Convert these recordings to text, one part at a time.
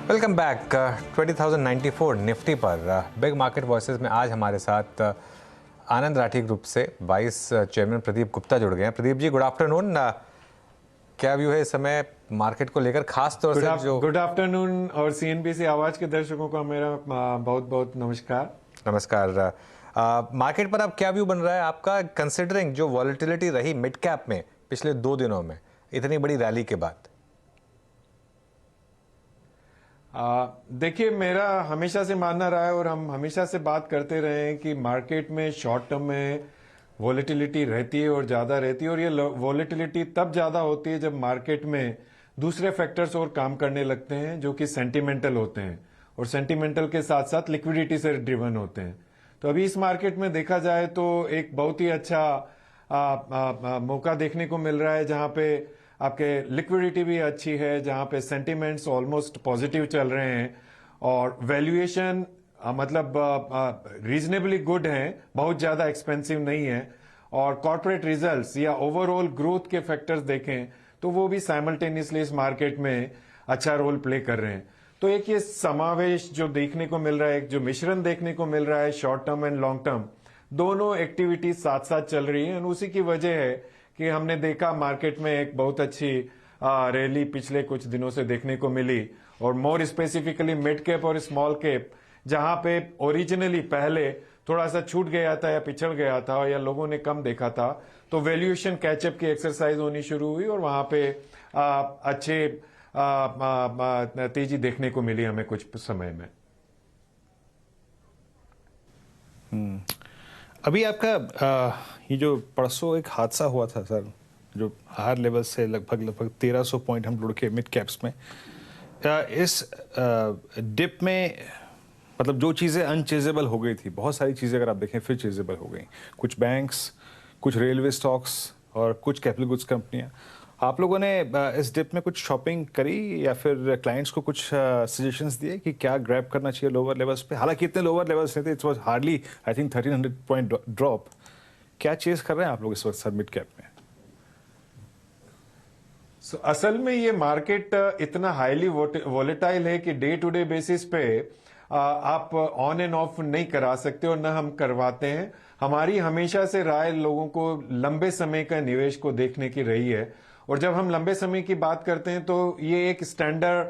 Welcome back. 20,094 Nifty पर big market voices में आज हमारे साथ आनंद राठी ग्रुप से वाइस चेयरमैन प्रदीप गुप्ता जुड़ गए हैं। Pradeep ji, good afternoon. क्या व्यू है इस समय मार्केट को लेकर, खास तौर से जो गुड आफ्टरनून और सीएनबीसी आवाज के दर्शकों का मेरा बहुत बहुत नमस्कार। नमस्कार। मार्केट पर अब क्या व्यू बन रहा है आपका, कंसिडरिंग जो वॉलेटिलिटी रही मिड कैप में पिछले 2 दिनों में इतनी बड़ी रैली के बाद? देखिए, मेरा हमेशा से मानना रहा है और हम हमेशा से बात करते रहे हैं कि मार्केट में शॉर्ट टर्म में वॉलेटिलिटी रहती है और ज्यादा रहती है, और ये वॉलेटिलिटी तब ज्यादा होती है जब मार्केट में दूसरे फैक्टर्स और काम करने लगते हैं जो कि सेंटिमेंटल होते हैं, और सेंटिमेंटल के साथ साथ लिक्विडिटी से ड्रिवन होते हैं। तो अभी इस मार्केट में देखा जाए तो एक बहुत ही अच्छा मौका देखने को मिल रहा है, जहां पे आपके लिक्विडिटी भी अच्छी है, जहां पे सेंटिमेंट्स ऑलमोस्ट पॉजिटिव चल रहे हैं, और वैल्यूएशन मतलब रीजनेबली गुड है, बहुत ज्यादा एक्सपेंसिव नहीं है, और कॉर्पोरेट रिजल्ट्स या ओवरऑल ग्रोथ के फैक्टर्स देखें तो वो भी साइमल्टेनियसली इस मार्केट में अच्छा रोल प्ले कर रहे हैं। तो एक ये समावेश जो देखने को मिल रहा है, एक जो मिश्रण देखने को मिल रहा है, short term and long term दोनों एक्टिविटीज साथ साथ चल रही है, और उसी की वजह है कि हमने देखा मार्केट में एक बहुत अच्छी रैली पिछले कुछ दिनों से देखने को मिली, और मोर स्पेसिफिकली मिड कैप और स्मॉल कैप, जहां पे ओरिजिनली पहले थोड़ा सा छूट गया था या पिछड़ गया था या लोगों ने कम देखा था, तो वैल्यूएशन कैचअप की एक्सरसाइज होनी शुरू हुई, और वहां पे अच्छे तेजी देखने को मिली हमें कुछ समय में। अभी आपका ये जो परसों एक हादसा हुआ था सर, जो हायर लेवल से लगभग 1300 पॉइंट हम लुढ़के मिड कैप्स में, इस डिप में मतलब जो चीज़ें अनचेजेबल हो गई थी, बहुत सारी चीज़ें अगर आप देखें फिर चेजेबल हो गई, कुछ बैंक्स, कुछ रेलवे स्टॉक्स और कुछ कैपिटल गुड्स कंपनियां। आप लोगों ने इस डिप में कुछ शॉपिंग करी या फिर क्लाइंट्स को कुछ सजेशंस दिए कि क्या ग्रैब करना चाहिए लोअर लेवल्स पे? हालांकि इतने लोअर लेवल्स नहीं थे, it's was hardly I think 1300 point drop. क्या चेज कर रहे हैं आप लोग इस वक्त सर मिड कैप में? असल में ये मार्केट इतना हाईली वोलेटाइल है कि डे टू डे बेसिस पे आप ऑन एंड ऑफ नहीं करा सकते, और न हम करवाते हैं। हमारी हमेशा से राय लोगों को लंबे समय का निवेश को देखने की रही है, और जब हम लंबे समय की बात करते हैं तो ये एक स्टैंडर्ड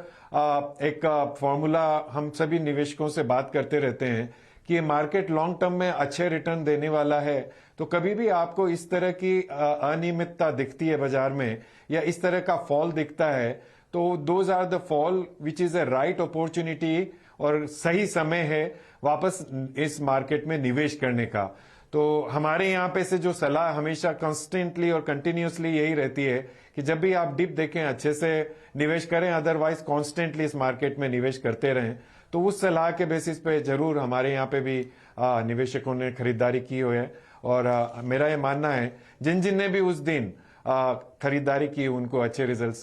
एक फॉर्मूला हम सभी निवेशकों से बात करते रहते हैं कि ये मार्केट लॉन्ग टर्म में अच्छे रिटर्न देने वाला है। तो कभी भी आपको इस तरह की अनियमितता दिखती है बाजार में, या इस तरह का फॉल दिखता है, तो those are the fall which is a right opportunity, और सही समय है वापस इस मार्केट में निवेश करने का। तो हमारे यहाँ पे से जो सलाह हमेशा कंस्टेंटली और कंटिन्यूसली यही रहती है कि जब भी आप डिप देखें अच्छे से निवेश करें, अदरवाइज कॉन्स्टेंटली इस मार्केट में निवेश करते रहें। तो उस सलाह के बेसिस पे जरूर हमारे यहाँ पे भी निवेशकों ने खरीदारी की हुई है, और मेरा ये मानना है जिन जिन ने भी उस दिन खरीदारी की उनको अच्छे रिजल्ट्स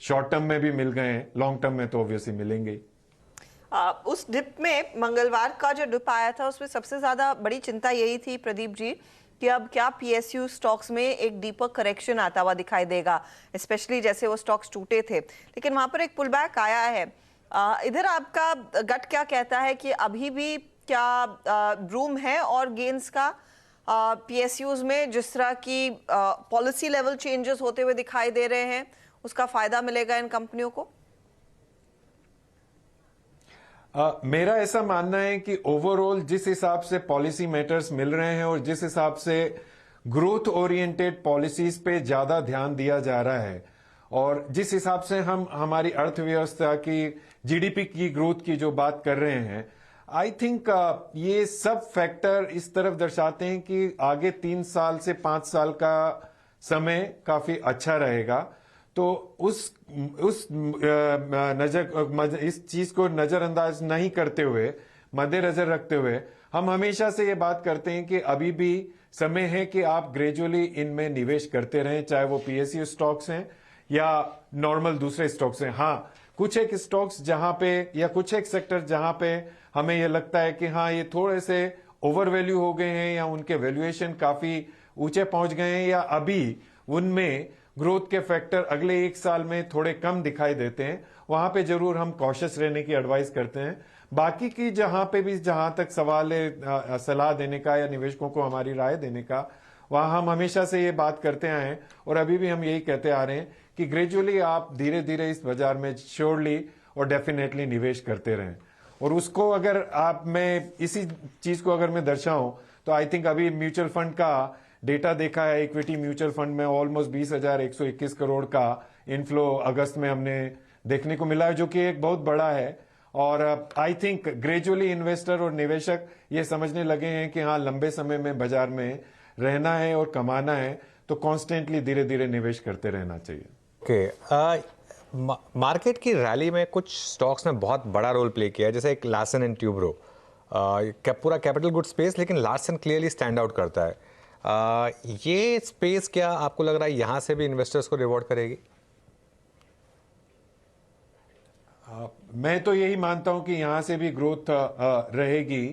शॉर्ट टर्म में भी मिल गए हैं, लॉन्ग टर्म में तो ऑब्वियसली मिलेंगे। उस डिप में मंगलवार का जो डिप आया था उसमें सबसे ज्यादा बड़ी चिंता यही थी प्रदीप जी कि अब क्या पीएसयू स्टॉक्स में एक डीपर करेक्शन आता हुआ दिखाई देगा, स्पेशली जैसे वो स्टॉक्स टूटे थे, लेकिन वहां पर एक पुलबैक आया है। इधर आपका गट क्या कहता है कि अभी भी क्या रूम है और गेन्स का पीएसयूज में, जिस तरह की पॉलिसी लेवल चेंजेस होते हुए दिखाई दे रहे हैं, उसका फायदा मिलेगा इन कंपनियों को? मेरा ऐसा मानना है कि ओवरऑल जिस हिसाब से पॉलिसी मैटर्स मिल रहे हैं और जिस हिसाब से ग्रोथ ओरिएंटेड पॉलिसीज पे ज्यादा ध्यान दिया जा रहा है, और जिस हिसाब से हम हमारी अर्थव्यवस्था की जीडीपी की ग्रोथ की जो बात कर रहे हैं, आई थिंक ये सब फैक्टर इस तरफ दर्शाते हैं कि आगे 3 साल से 5 साल का समय काफी अच्छा रहेगा। तो उस इस चीज को नजरअंदाज नहीं करते हुए, मद्देनजर रखते हुए, हम हमेशा से ये बात करते हैं कि अभी भी समय है कि आप ग्रेजुअली इनमें निवेश करते रहें, चाहे वो पीएसयू स्टॉक्स हैं या नॉर्मल दूसरे स्टॉक्स हैं। हाँ, कुछ एक स्टॉक्स जहां पे या कुछ एक सेक्टर जहां पे हमें ये लगता है कि हाँ ये थोड़े से ओवर वैल्यू हो गए हैं, या उनके वैल्यूएशन काफी ऊंचे पहुंच गए हैं, या अभी उनमें ग्रोथ के फैक्टर अगले 1 साल में थोड़े कम दिखाई देते हैं, वहां पे जरूर हम कॉशियस रहने की एडवाइस करते हैं। बाकी की जहां पे भी जहां तक सवाल है सलाह देने का या निवेशकों को हमारी राय देने का, वहां हम हमेशा से ये बात करते आए हैं और अभी भी हम यही कहते आ रहे हैं कि ग्रेजुअली आप धीरे धीरे इस बाजार में श्योरली और डेफिनेटली निवेश करते रहें। और उसको अगर मैं इसी चीज को अगर मैं दर्शाऊं तो आई थिंक अभी म्यूचुअल फंड का डेटा देखा है, इक्विटी म्यूचुअल फंड में ऑलमोस्ट 20,121 करोड़ का इनफ्लो अगस्त में हमने देखने को मिला है, जो कि एक बहुत बड़ा है। और आई थिंक ग्रेजुअली इन्वेस्टर और निवेशक ये समझने लगे हैं कि हाँ, लंबे समय में बाजार में रहना है और कमाना है तो कॉन्स्टेंटली धीरे धीरे निवेश करते रहना चाहिए। मार्केट की रैली में कुछ स्टॉक्स ने बहुत बड़ा रोल प्ले किया है, जैसे एक लार्सन एंड ट्यूब्रो, पूरा कैपिटल गुड स्पेस, लेकिन लार्सन क्लियरली स्टैंड आउट करता है। ये स्पेस क्या आपको लग रहा है यहाँ से भी इन्वेस्टर्स को रिवॉर्ड करेगी? मैं तो यही मानता हूं कि यहां से भी ग्रोथ रहेगी,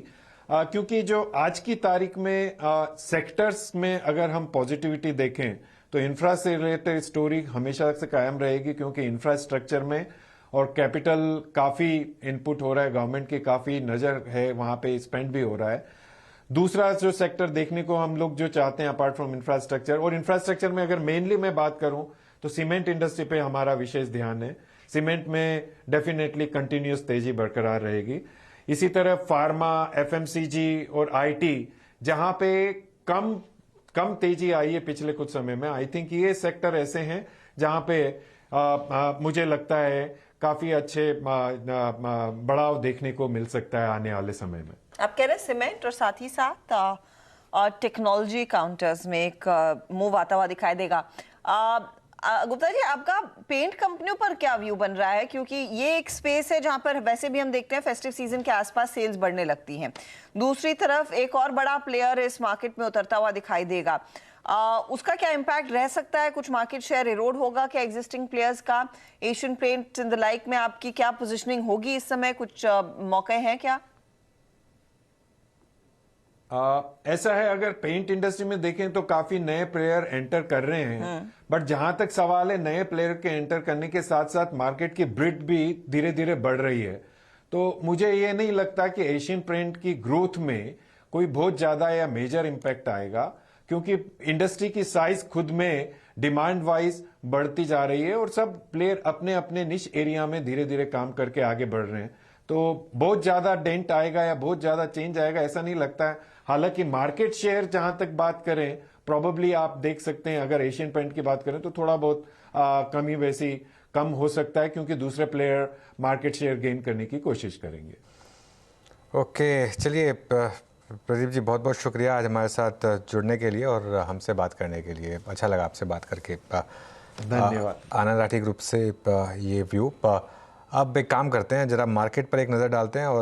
क्योंकि जो आज की तारीख में सेक्टर्स में अगर हम पॉजिटिविटी देखें तो इंफ्रा से रिलेटेड स्टोरी हमेशा से कायम रहेगी, क्योंकि इंफ्रास्ट्रक्चर में और कैपिटल काफी इनपुट हो रहा है, गवर्नमेंट की काफी नजर है, वहां पे स्पेंड भी हो रहा है। दूसरा जो सेक्टर देखने को हम लोग जो चाहते हैं अपार्ट फ्रॉम इंफ्रास्ट्रक्चर, और इंफ्रास्ट्रक्चर में अगर मेनली मैं बात करूं तो सीमेंट इंडस्ट्री पे हमारा विशेष ध्यान है। सीमेंट में डेफिनेटली कंटिन्यूस तेजी बरकरार रहेगी। इसी तरह फार्मा, एफएमसीजी और आईटी, जहां पे कम तेजी आई है पिछले कुछ समय में, आई थिंक ये सेक्टर ऐसे हैं जहां पे मुझे लगता है काफी अच्छे बढ़ाव देखने को मिल सकता है आने वाले समय में। आप कह रहे हैं सीमेंट और साथ ही साथ टेक्नोलॉजी काउंटर्स में एक मूव आता हुआ दिखाई देगा। गुप्ता जी, आपका पेंट कंपनियों पर क्या व्यू बन रहा है, क्योंकि ये एक स्पेस है जहां पर वैसे भी हम देखते हैं फेस्टिव सीजन के आसपास सेल्स बढ़ने लगती हैं। दूसरी तरफ एक और बड़ा प्लेयर इस मार्केट में उतरता हुआ दिखाई देगा, उसका क्या इम्पैक्ट रह सकता है? कुछ मार्केट शेयर इरोड होगा क्या एग्जिस्टिंग प्लेयर्स का? Asian Paint in the like में आपकी क्या पोजिशनिंग होगी इस समय? कुछ मौके हैं क्या? ऐसा है, अगर पेंट इंडस्ट्री में देखें तो काफी नए प्लेयर एंटर कर रहे हैं, बट जहां तक सवाल है नए प्लेयर के एंटर करने के साथ साथ मार्केट की ब्रिड भी धीरे धीरे बढ़ रही है। तो मुझे ये नहीं लगता कि एशियन पेंट की ग्रोथ में कोई बहुत ज्यादा या मेजर इंपैक्ट आएगा, क्योंकि इंडस्ट्री की साइज खुद में डिमांड वाइज बढ़ती जा रही है और सब प्लेयर अपने अपने निश एरिया में धीरे धीरे काम करके आगे बढ़ रहे हैं। तो बहुत ज्यादा डेंट आएगा या बहुत ज्यादा चेंज आएगा ऐसा नहीं लगता है। हालांकि मार्केट शेयर जहां तक बात करें, प्रोबेबली आप देख सकते हैं, अगर एशियन पेंट की बात करें तो थोड़ा बहुत कमी वैसी कम हो सकता है, क्योंकि दूसरे प्लेयर मार्केट शेयर गेन करने की कोशिश करेंगे। ओके, चलिए प्रदीप जी, बहुत बहुत शुक्रिया आज हमारे साथ जुड़ने के लिए और हमसे बात करने के लिए। अच्छा लगा आपसे बात करके। धन्यवाद। आनंद राठी ग्रुप से ये व्यू। अब एक काम करते हैं, जरा मार्केट पर एक नज़र डालते हैं और